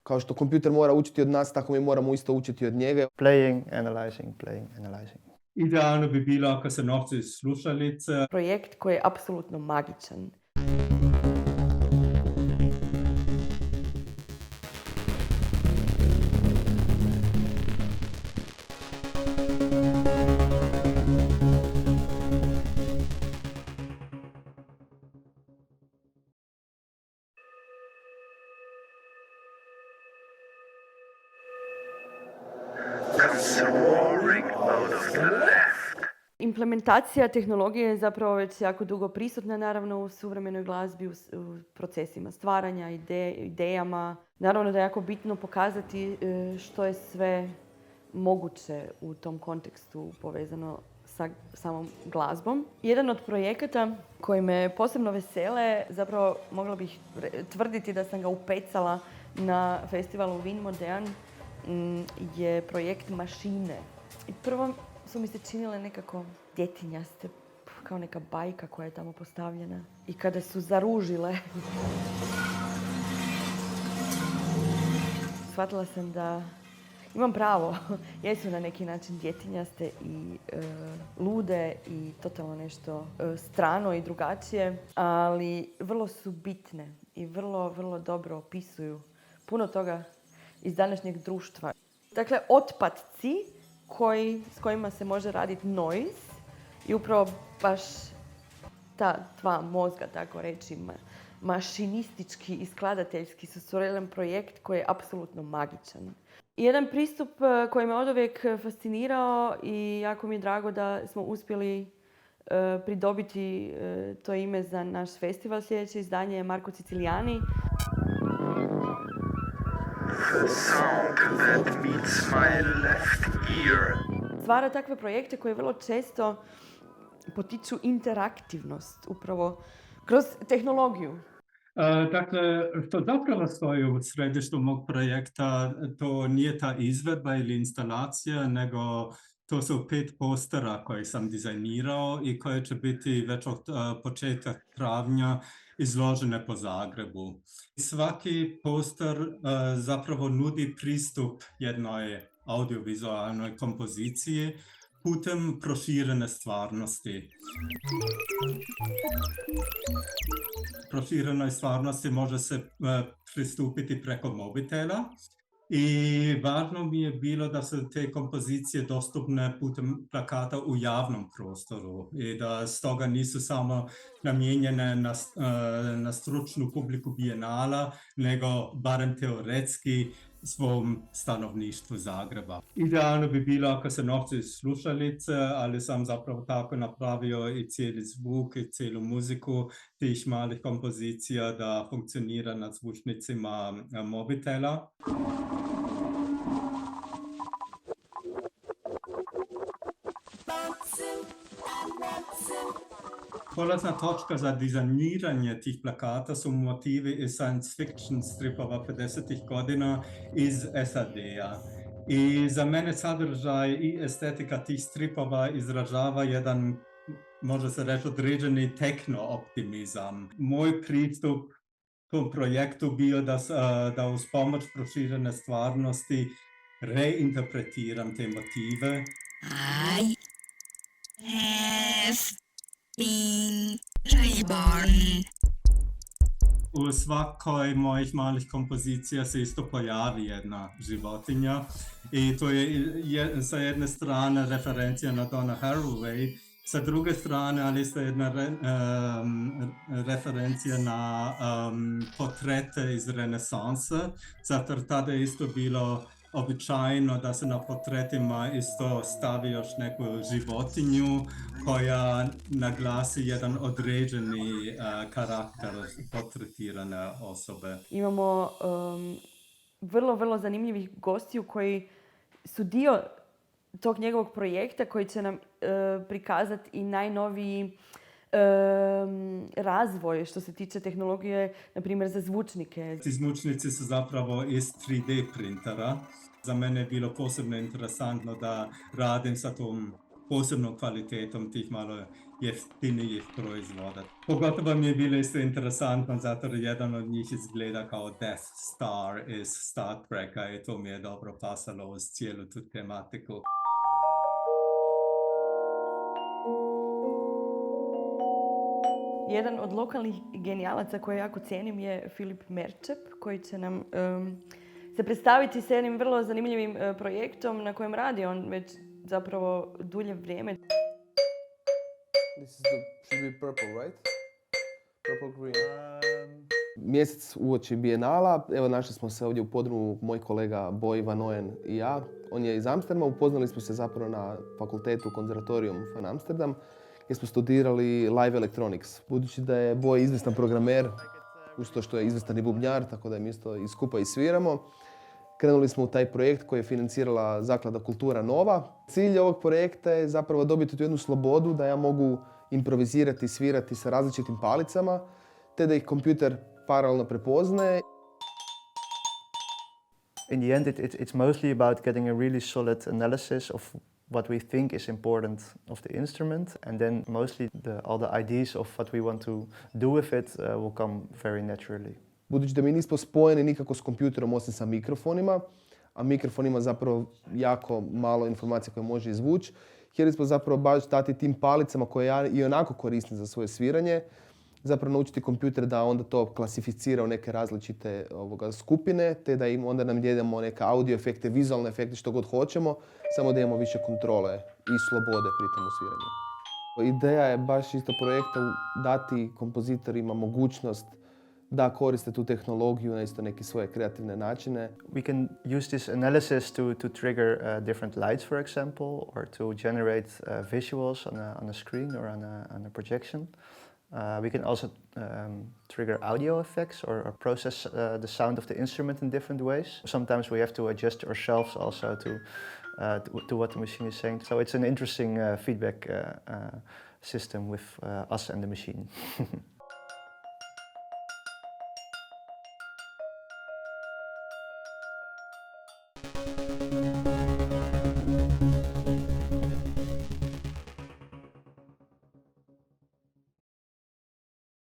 Kao što kompjuter mora učiti od nas, tako mi moramo isto učiti od njega. Playing, analyzing. Idealno bi bilo ako se novci slušalice. Projekt koji je apsolutno magičan. Implementacija tehnologije je zapravo već jako dugo prisutna, naravno, u suvremenoj glazbi, u procesima stvaranja, idejama. Naravno da je jako bitno pokazati što je sve moguće u tom kontekstu povezano sa samom glazbom. Jedan od projekata koji me posebno vesele, zapravo mogla bih tvrditi da sam ga upecala na festivalu Wien Modern, je projekt Mašine. I prvo su mi se činile nekako djetinjaste, kao neka bajka koja je tamo postavljena. I kada su zaružile, shvatila sam da imam pravo. Jesu na neki način djetinjaste i lude i totalno nešto strano i drugačije, ali vrlo su bitne i vrlo, vrlo dobro opisuju puno toga iz današnjeg društva. Dakle, otpadci s kojima se može raditi noise i upravo baš ta dva mozga, tako reći, mašinistički i skladateljski su stvorili jedan projekt koji je apsolutno magičan. I jedan pristup koji me oduvijek fascinirao i jako mi je drago da smo uspjeli pridobiti to ime za naš festival. Sljedeće izdanje je Marco Ciciliani. Stvara takve projekte koje vrlo često potiču interaktivnost upravo kroz tehnologiju. Dakle, što zapravo stoji u središtu mog projekta, to nije ta izvedba ili instalacija, nego to su 5 postera koje sam dizajnirao i koje će biti već od početka travnja izložene po Zagrebu. Svaki poster zapravo nudi pristup jednoj audiovizualnoj kompoziciji putem proširene stvarnosti. Proširenoj stvarnosti može se pristupiti preko mobitela i važno mi je bilo da su te kompozicije dostupne putem plakata u javnom prostoru i da stoga nisu samo namijenjene na stručnu publiku Bijenala, nego barem teoretski svom stanovništvu Zagreba. Idealno bi bilo ako se novci slušalice, ali sam zapravo tako napravio i cijeli zvuk i cijelu muziku tih malih kompozicija da funkcionira na zvučnicima mobitela. Polazna točka za dizajniranje tih plakata su motivi iz science fiction stripova 50. godina iz SAD-a. I za mene sadržaj i estetika tih stripova izražava jedan, može se reći, određeni tehno-optimizam. Moj pristup tom projektu bio da uz pomoć proširene stvarnosti reinterpretiram te motive. I have been reborn. U svakoj mojih malih kompozicija se isto pojavi jedna životinja i to je sa jedne strane referencija na Donna Haraway, sa druge strane ali isto jedna referencija na portrete iz renesanse, zato tada je isto bilo običajno da se na portretima isto stavi još neku životinju koja naglasi jedan određeni karakter portretirane osobe. Imamo vrlo, vrlo zanimljivih gostiju koji su dio tog njegovog projekta koji će nam prikazati i najnoviji razvoj što se tiče tehnologije, na primjer za zvučnike. Ti zvučnici su zapravo iz 3D printera. Za mene je bilo posebno interesantno da radim sa tom posebno kvalitetom tih malo jeftinijih proizvoda. Pogotovo mi je bilo isto interesantno, zato jer jedan od njih izgleda kao Death Star iz Star Treka i to mi je dobro pasalo uz cijelu tu tematiku. Jedan od lokalnih genijalaca koje jako cijenim je Filip Merčep, koji će nam se predstaviti s jednim vrlo zanimljivim projektom na kojem radi on već zapravo dulje vrijeme. This is should be purple, right? Purple green. Mjesec uoči Bijenala, evo našli smo se ovdje u podrumu, moj kolega Boy Van Ooyen i ja. On je iz Amsterdama, upoznali smo se zapravo na fakultetu Konzervatorium van Amsterdam, gdje smo studirali live electronics. Budući da je Boy izvrstan programer, uz to što je izvrstan i bubnjar, tako da mi isto i skupa i sviramo. Krenuli smo u taj projekt koji je financirala Zaklada Kultura Nova. Cilj ovog projekta je zapravo dobiti tu jednu slobodu da ja mogu improvizirati i svirati sa različitim palicama, te da ih kompjuter paralelno prepoznaje. In the end, it's mostly about getting a really solid analysis of what we think is important of the instrument, and then mostly all the ideas of what we want to do with it will come very naturally. Budući da mi nismo spojeni nikako s kompjuterom osim sa mikrofonima, a mikrofon ima zapravo jako malo informacija koje može izvući, htjeli smo zapravo baš dati tim palicama koje ja i onako koristim za svoje sviranje, zapravo naučiti kompjuter da onda to klasificira u neke različite skupine, te da im onda nam djedamo neke audio efekte, vizualne efekte, što god hoćemo, samo da imamo više kontrole i slobode pri tom u sviranju. Ideja je baš isto projekta dati kompozitorima mogućnost da koriste tu tehnologiju na isto neke svoje kreativne načine. We can use this analysis to trigger different lights, for example, or to generate visuals on a screen or on a projection. We can also trigger audio effects or process the sound of the instrument in different ways. Sometimes we have to adjust ourselves also to what the machine is saying. So it's an interesting feedback system with us and the machine.